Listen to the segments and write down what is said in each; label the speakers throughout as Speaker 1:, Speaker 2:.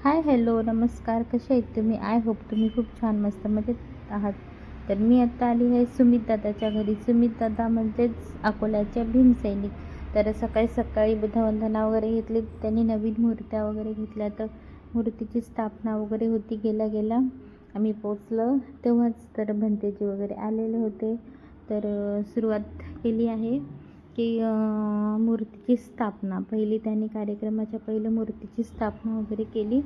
Speaker 1: हाय, hello, नमस्कार. कसे आहेत तुम्ही? आय होप तुम्ही खूप छान मस्त मजेत आहात. तर मी आत्ता आली आहे सुमित दादाच्या घरी. सुमित दादा म्हणजेच अकोल्याचे भीमसैनिक. तर सकाळी सकाळी बुद्धवंदना वगैरे घेतली. त्यांनी नवीन मूर्त्या वगैरे घेतल्या. तर मूर्तीची स्थापना वगैरे होती. गेल्या गेल्या आम्ही पोचलो तेव्हाच तर भंतेजी वगैरे आलेले होते. तर सुरुवात केली आहे की मूर्तीची स्थापना पहिली त्यांनी कार्यक्रमाच्या पहिलं मूर्तीची स्थापना वगैरे केली.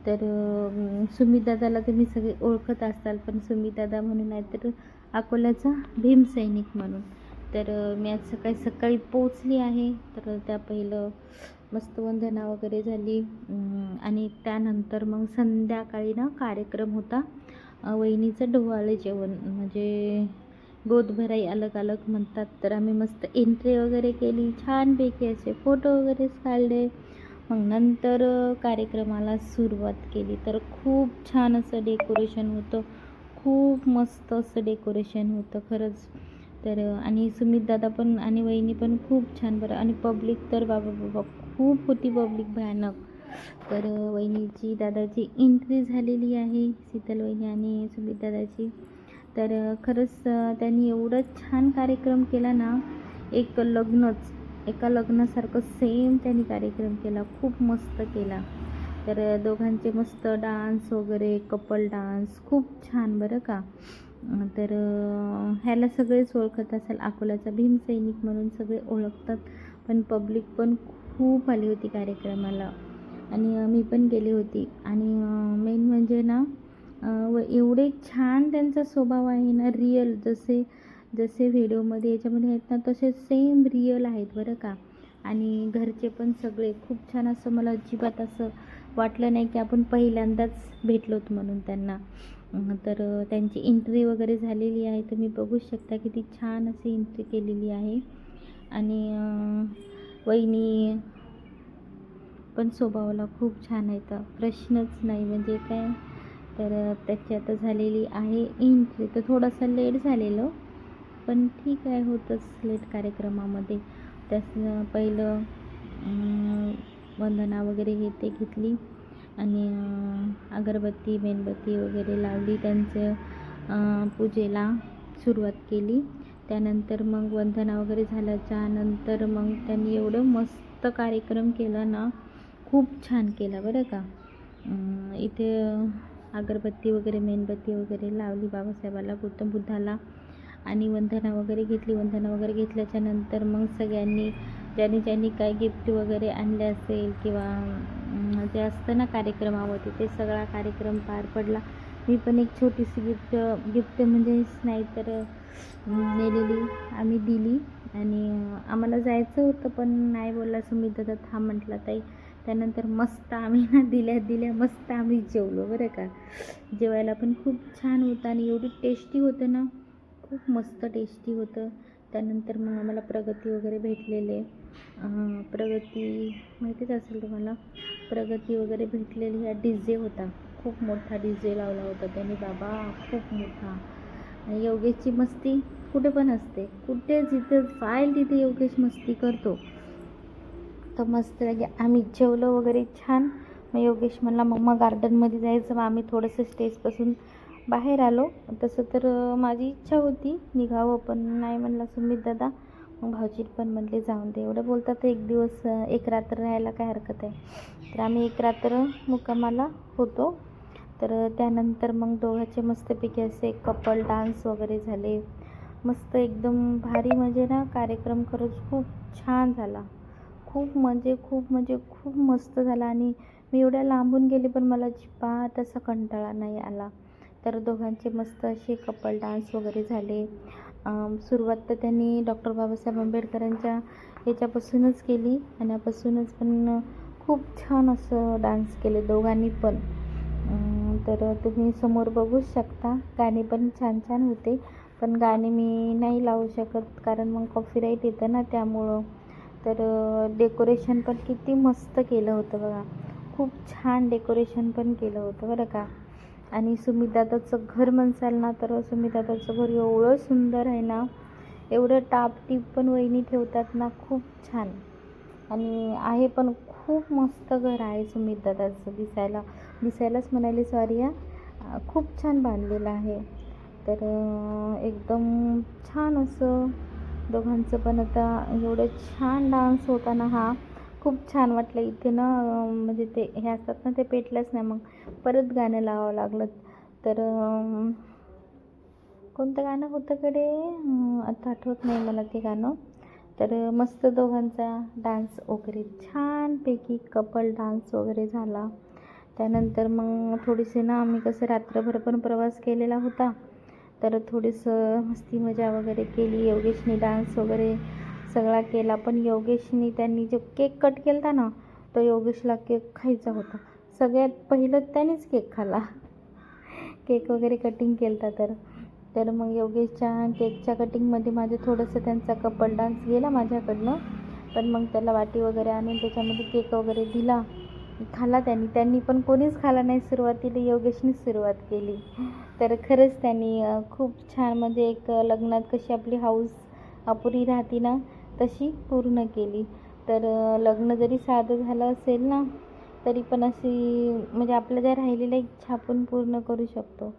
Speaker 1: तर सुमितदादाला तुम्ही सगळे ओळखत असाल, पण सुमितदादा म्हणून नाही तर अकोल्याचा भीमसैनिक म्हणून. तर मी आज सकाळी सकाळी पोचली आहे. तर त्या पहिलं मस्त वंदना वगैरे झाली आणि त्यानंतर मग संध्याकाळी ना कार्यक्रम होता. वहिनीचं डोहाळे जेवण म्हणजे गोदभराई अलग अलग म्हणतात. तर आम्ही मस्त एंट्री वगैरे केली, छानपैकी असे फोटो वगैरेच काढले. मग नंतर कार्यक्रमाला सुरुवात केली. तर खूप छान असं डेकोरेशन होतं, खूप मस्त असं डेकोरेशन होतं खरंच. तर आणि सुमितदादा पण आणि वहिनी पण खूप छान बरं. आणि पब्लिक तर बाबा बाबा खूप होती पब्लिक, भयानक. तर वहिनीची दादाची एंट्री झालेली आहे, शीतल वहिनी आणि सुमितदादाची. तर खरंच त्यांनी एवढं छान कार्यक्रम केला ना, एका लग्नासारखं सेम त्यांनी कार्यक्रम केला, खूप मस्त केला. तर दोघांचे मस्त डान्स वगैरे, कपल डान्स खूप छान बरं का. तर ह्याला सगळेच ओळखत असाल, अकोल्याचा भीमसैनिक म्हणून सगळे ओळखतात. पण पब्लिक पण खूप आली होती कार्यक्रमाला आणि मी पण गेली होती. आणि मेन म्हणजे ना एवढे छान त्यांचा स्वभाव आहे ना, रिअल जसे जसे व्हिडिओमध्ये याच्यामध्ये आहेत ना, तसे सेम रिअल आहेत बरं का. आणि घरचे पण सगळे खूप छान. असं मला अजिबात असं वाटलं नाही की आपण पहिल्यांदाच भेटलोत म्हणून त्यांना. तर त्यांची एंट्री वगैरे झालेली आहे. तुम्ही बघू शकता किती छान अशी एंट्री केलेली आहे. आणि वहिनी पण स्वभावाला खूप छान आहेत, प्रश्नच नाही म्हणजे काय. तर त्याची आता झालेली आहे एंट्री. तर थोडासा लेट झालेलं, पण ठीक आहे, होतंच लेट कार्यक्रमामध्ये. त्यास पहिलं वंदना वगैरे हे ते घेतली आणि अगरबत्ती मेणबत्ती वगैरे लावली, त्यांचं पूजेला सुरुवात केली. त्यानंतर मग वंदना वगैरे झाल्याच्या नंतर मग त्यांनी एवढं मस्त कार्यक्रम केला ना, खूप छान केला बरं का. इथे अगरबत्ती वगैरे मेणबत्ती वगैरे लावली बाबासाहेबाला, गौतम बुद्धाला आणि वंदना वगैरे घेतली. वंदना वगैरे घेतल्याच्या नंतर मग सगळ्यांनी ज्यांनी काय गिफ्ट वगैरे आणले असेल किंवा जे असतं ना कार्यक्रमामध्ये, ते सगळा कार्यक्रम पार पडला. मी पण एक छोटीशी गिफ्ट म्हणजेच नाही तर नेलेली आम्ही दिली. आणि आम्हाला जायचं होतं पण नाही बोलला सुमित दादा, थांब म्हटला ताई. त्यानंतर मस्त आम्ही ना दिल्या मस्त आम्ही जेवलो बरं का. जेवायला पण खूप छान होतं आणि एवढी टेस्टी होतं ना, खूप मस्त टेस्टी होतं. त्यानंतर मग आम्हाला प्रगती वगैरे भेटलेले. प्रगती माहितीच असेल तुम्हाला, प्रगती वगैरे भेटलेली. हा DJ होता, खूप मोठा DJ लावला होता त्यांनी बाबा, खूप मोठा. आणि योगेशची मस्ती कुठे पण असते, कुठे जिथे जाईल तिथे योगेश मस्ती करतो. तर मस्त लगे आम्ही जेवलो वगैरे छान. मग योगेश म्हणला मम्मा गार्डनमध्ये जायचं. मग आम्ही थोडंसं स्टेजपासून बाहेर आलो. तसं तर माझी इच्छा होती निघावं, पण नाही म्हणला सुमित दादा. मग भाऊजी पण म्हणले जाऊन दे, एवढं बोलतात एक दिवस एक रात्र राहायला काय हरकत आहे. तर आम्ही एक रात्र मुक्कामाला होतो. तर त्यानंतर मग दोघांचे मस्तपैकी असे कपल डान्स वगैरे झाले, मस्त एकदम भारी. म्हणजे ना कार्यक्रम खरंच खूप छान झाला, खूप खूप मस्त झाला. आणि मी एवढ्या लांबून गेले पण मला अजिबात असा कंटाळा नाही आला. तर दोघांचे मस्त असे कपल डान्स वगैरे झाले. सुरुवात तर त्यांनी डॉक्टर बाबासाहेब आंबेडकरांच्या ह्याच्यापासूनच केली आणि यापासूनच पण खूप छान असं डान्स केले दोघांनी पण. तर तुम्ही समोर बघू शकता, गाणे पण छान छान होते. पण गाणे मी नाही लावू शकत कारण मग कॉपीराईट येतं ना, त्यामुळं. तर डेकोरेशन पण किती मस्त केलं होतं बघा, खूप छान डेकोरेशन पण केलं होतं बरं का. आणि सुमितदादाचं घर म्हणसाल ना, तर सुमितदादाचं घर एवढं सुंदर आहे ना, एवढं टापटीप पण वहिनी ठेवतात ना, खूप छान. आणि आहे पण खूप मस्त घर आहे सुमित दादाचं. दिसायलाच म्हणाले सॉरी खूप छान बांधलेलं आहे. तर एकदम छान असं दोघांचं पण आता एवढं छान डान्स होता ना हा, खूप छान वाटलं. इथे ना म्हणजे ते हे असतात ना, ते पेटलंच नाही, मग परत गाणं लावावं लागलं. तर कोणतं गाणं होतं कडे, आता आठवत नाही मला ते गाणं. तर मस्त दोघांचा डान्स वगैरे छानपैकी कपल डान्स वगैरे झाला. त्यानंतर मग थोडीशी ना आम्ही कसं रात्रभर पण प्रवास केलेला होता, तर थोडीसं मस्ती मजा वगैरे केली. योगेशनी डान्स वगैरे सगळा केला. पण योगेशनी त्यांनी जो केक कट केला होता ना, तो योगेशला केक खायचा होता. सगळ्यात पहिलं त्यानेच केक खाल्ला. केक वगैरे कटिंग केला होता. तर मग योगेशच्या केकच्या कटिंगमध्ये माझं थोडंसं त्यांचा कपल डान्स गेला माझ्याकडनं. पण मग त्याला वाटी वगैरे आणून त्याच्यामध्ये केक वगैरे दिला, खाल्ला त्यांनी पण कोणीच खाल्ला नाही सुरुवातीला, योगेशनीच सुरुवात केली. तर खरंच त्यांनी खूप छान, म्हणजे एक लग्नात कशी आपली हाऊस अपुरी राहते ना, तशी पूर्ण केली. तर लग्न जरी साधं झालं असेल ना, तरी पण अशी म्हणजे आपल्या ज्या राहिलेल्या इच्छा आपण पूर्ण करू शकतो.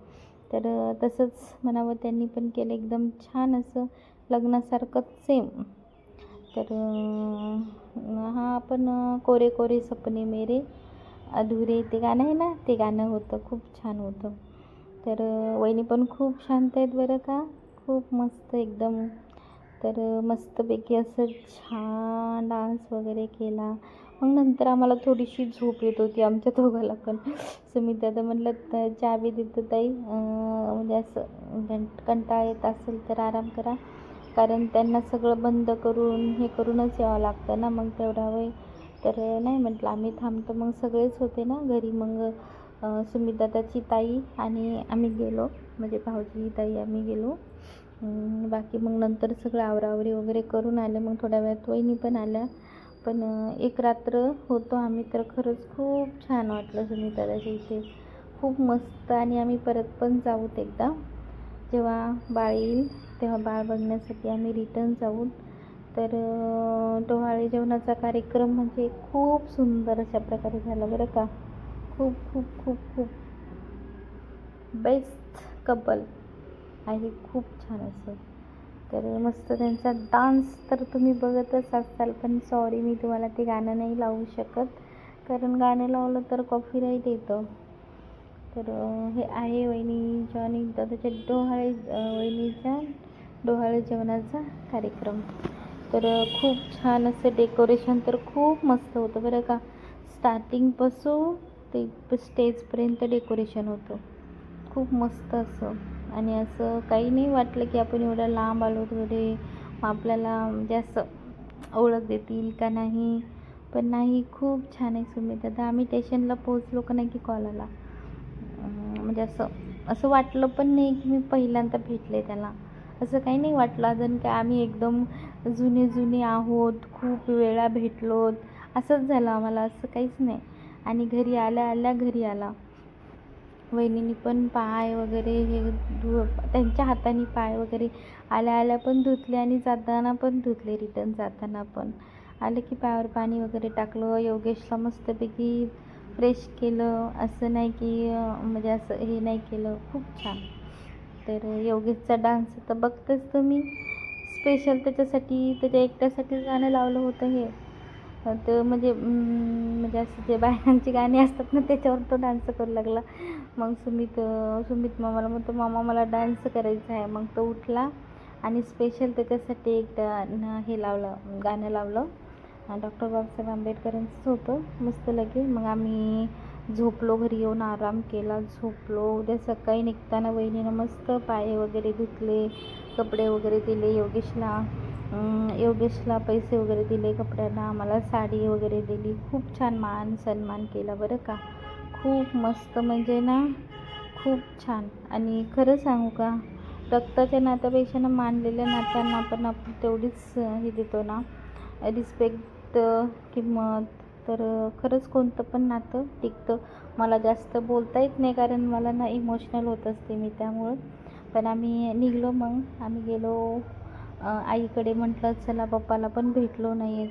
Speaker 1: तर तसंच म्हणावं त्यांनी पण केलं, एकदम छान असं लग्नासारखंच सेम. तर हा आपण कोरे कोरे सपने मेरे अधुरे, ते गाणं आहे ना, ते गाणं होतं, खूप छान होतं. तर वहिनी पण खूप शांत आहेत बरं का, खूप मस्त एकदम. तर मस्तपैकी असं छान डान्स वगैरे केला. मग नंतर आम्हाला थोडीशी झोप येत होती आमच्या दोघाला पण. सुमित दादा म्हणलं चहा बी देतो ताई, म्हणजे असं कंटाळा येत असेल तर आराम करा, कारण त्यांना सगळं बंद करून हे करूनच यावं लागतं ना मग तेवढा वेळ. तर नाही म्हटलं आम्ही थांबतो. मग सगळेच होते ना घरी. मग सुमित दादाची ताई आणि आम्ही गेलो, म्हणजे भाऊजी ताई आम्ही गेलो. बाकी मग नंतर सगळं आवरावरी वगैरे करून आले. मग थोड्या वेळात वहिनी पण आल्या. पण एक रात्र होतो आम्ही. तर खरंच खूप छान वाटलं सुमित दादाच्या इथे, खूप मस्त. आणि आम्ही परत पण जाऊत एकदा, जेव्हा बाळ येईल तेव्हा बाळ बघण्यासाठी आम्ही रिटर्न जाऊ. तर डोहाळे जेवणाचा कार्यक्रम म्हणजे खूप सुंदर अशा प्रकारे झाला बरं का. खूप खूप खूप खूप बेस्ट कपल आहे, खूप छान असं. तर मस्त त्यांचा डान्स तर तुम्ही बघतच असाल, पण सॉरी मी तुम्हाला ते गाणं नाही लावू शकत, कारण गाणं लावलं तर कॉपीराईट येतं. तर हे आहे वहिनीच्या आणि दादाच्या वहिनीच्या डोहाळे जेवणाचा कार्यक्रम. तर खूप छान असं डेकोरेशन तर खूप मस्त होतं बरं का. स्टार्टिंगपासून ते स्टेजपर्यंत डेकोरेशन होतं खूप मस्त असं. आणि असं काही नाही वाटलं की आपण एवढ्या लांब आलो वगैरे, आपल्याला म्हणजे असं ओळख देतील का नाही. पण नाही, खूप छान आहे सुमित दादा. आम्ही स्टेशनला पोहोचलो का नाही की कॉल आला. म्हणजे असं वाटलं पण नाही की मी पहिल्यांदा भेटले त्याला, असं काही नाही वाटलं. अजून काय आम्ही एकदम जुने आहोत, खूप वेळा भेटलोत असंच झालं आम्हाला, असं काहीच नाही. आणि घरी आला वहिनींनी पण पाय वगैरे हे त्यांच्या हाताने पाय वगैरे आल्या पण धुतले आणि जाताना पण धुतले. रिटर्न जाताना पण आलं की पायावर पाणी वगैरे टाकलं, योगेशला मस्तपैकी फ्रेश केलं. असं नाही की म्हणजे असं हे नाही केलं, खूप छान. तर योगेशचा डान्स तर बघतेच तुम्ही, स्पेशल त्याच्यासाठी, त्याच्या एकट्यासाठी गाणं लावलं होतं हे. तर म्हणजे असं जे बायकांची गाणी असतात ना, त्याच्यावर तो डान्स करू लागला. मग सुमित मामाला म्हणतो, मामा मला डान्स करायचा आहे. मग तो उठला आणि स्पेशल त्याच्यासाठी एक हे लावलं, गाणं लावलं. डॉक्टर बाबासाहेब आंबेडकरांचंच होतं मस्त लगे. मग आम्ही झोपलो, घरी येऊन आराम केला, झोपलो. उद्या सकाळी निघताना वहिनीनं मस्त पाय वगैरे धुतले, कपडे वगैरे दिले योगेशला पैसे वगैरे दिले कपड्यांना, मला साडी वगैरे दिली. खूप छान मान सन्मान केला बरं का, खूप मस्त. म्हणजे ना खूप छान. आणि खरं सांगू का, रक्ताच्या नात्यापेक्षा ना मानलेल्या नात्यांना आपण तेवढीच हे देतो ना, रिस्पेक्ट, किंमत. तर खरंच कोणतं पण नातं टिकतं. मला जास्त बोलता येत नाही, कारण मला ना इमोशनल होत असते मी, त्यामुळं. पण आम्ही निघलो, मग आम्ही गेलो आईकडे म्हटलं चला, पप्पाला पण भेटलो नाही आहे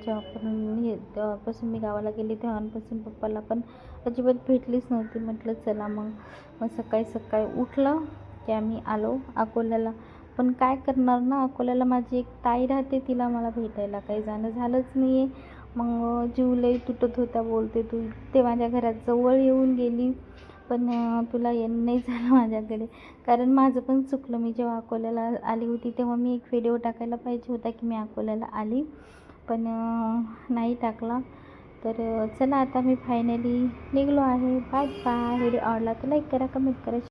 Speaker 1: तेव्हापासून मी गावाला गेले तेव्हापासून पप्पाला पण अजिबात भेटलीच नव्हती. म्हटलं चला मग सकाळी सकाळी उठलं की आम्ही आलो अकोल्याला. पण काय करणार ना, अकोल्याला माझी एक ताई राहते, तिला मला भेटायला काही जाणं झालंच नाही आहे. मग जीव लई तुटत होता. बोलते तू ते माझ्या घरात जवळ येऊन गेली, पण तुला येणं नाही झालं माझ्याकडे. कारण माझं पण चुकलं. मी जेव्हा अकोल्याला आली होती तेव्हा मी एक व्हिडिओ टाकायला पाहिजे होता की मी अकोल्याला आली, पण नाही टाकला. तर चला आता मी फायनली निघलो आहे. Bye bye. व्हिडिओ आवडला तर लाईक करा, कमेंट करा.